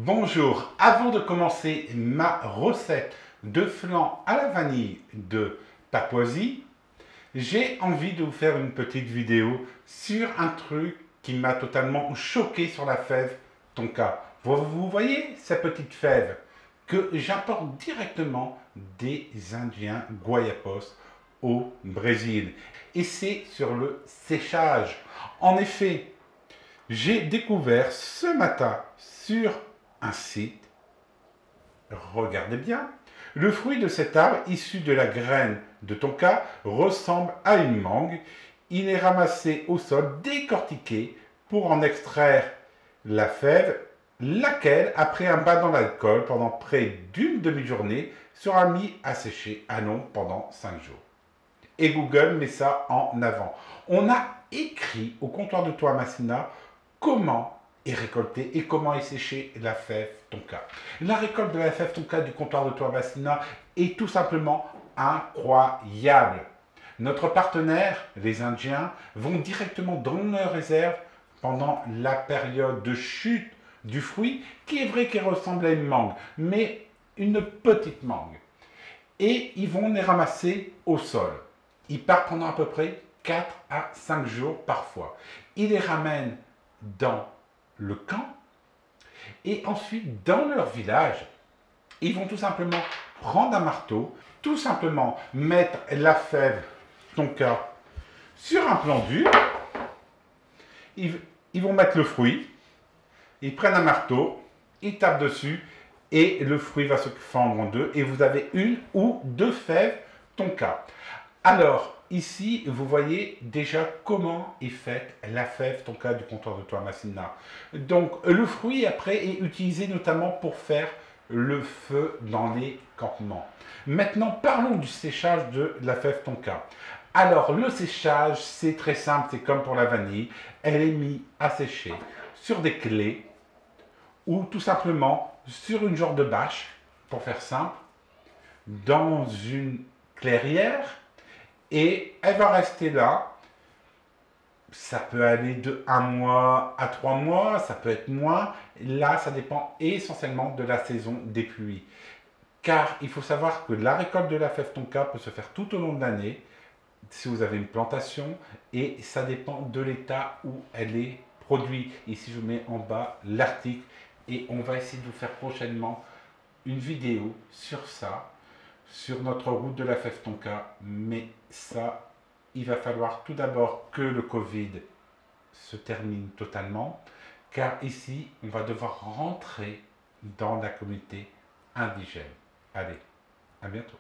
Bonjour, avant de commencer ma recette de flan à la vanille de Papouasie, j'ai envie de vous faire une petite vidéo sur un truc qui m'a totalement choqué sur la fève tonka. Vous voyez cette petite fève que j'importe directement des Indiens Guayapos au Brésil. Et c'est sur le séchage. En effet, j'ai découvert ce matin sur un site, regardez bien, le fruit de cet arbre issu de la graine de tonka ressemble à une mangue. Il est ramassé au sol, décortiqué pour en extraire la fève, laquelle, après un bain dans l'alcool pendant près d'une demi-journée, sera mise à sécher à l'ombre pendant 5 jours. Et Google met ça en avant. On a écrit au comptoir de Toamasina comment est récoltée et comment est séchée la fève tonka. La récolte de la fève tonka du comptoir de Toamasina est tout simplement incroyable. Notre partenaire, les Indiens, vont directement dans leur réserve pendant la période de chute du fruit, qui est vrai qu'il ressemble à une mangue, mais une petite mangue. Et ils vont les ramasser au sol. Ils partent pendant à peu près 4 à 5 jours parfois. Ils les ramènent dans le camp et ensuite dans leur village. Ils vont tout simplement prendre un marteau, tout simplement mettre la fève tonka sur un plan dur. Ils vont mettre le fruit, ils prennent un marteau, ils tapent dessus et le fruit va se fendre en deux et vous avez une ou deux fèves tonka. Alors, ici, vous voyez déjà comment est faite la fève tonka du comptoir de Toamasina. Donc, le fruit, après, est utilisé notamment pour faire le feu dans les campements. Maintenant, parlons du séchage de la fève tonka. Alors, le séchage, c'est très simple, c'est comme pour la vanille. Elle est mise à sécher sur des clés ou tout simplement sur une genre de bâche, pour faire simple, dans une clairière. Et elle va rester là. Ça peut aller de 1 mois à 3 mois, ça peut être moins. Là, ça dépend essentiellement de la saison des pluies. Car il faut savoir que la récolte de la fève tonka peut se faire tout au long de l'année, si vous avez une plantation, et ça dépend de l'état où elle est produite. Ici, je mets en bas l'article, et on va essayer de vous faire prochainement une vidéo sur ça, sur notre route de la fève tonka, mais ça, il va falloir tout d'abord que le Covid se termine totalement, car ici, on va devoir rentrer dans la communauté indigène. Allez, à bientôt.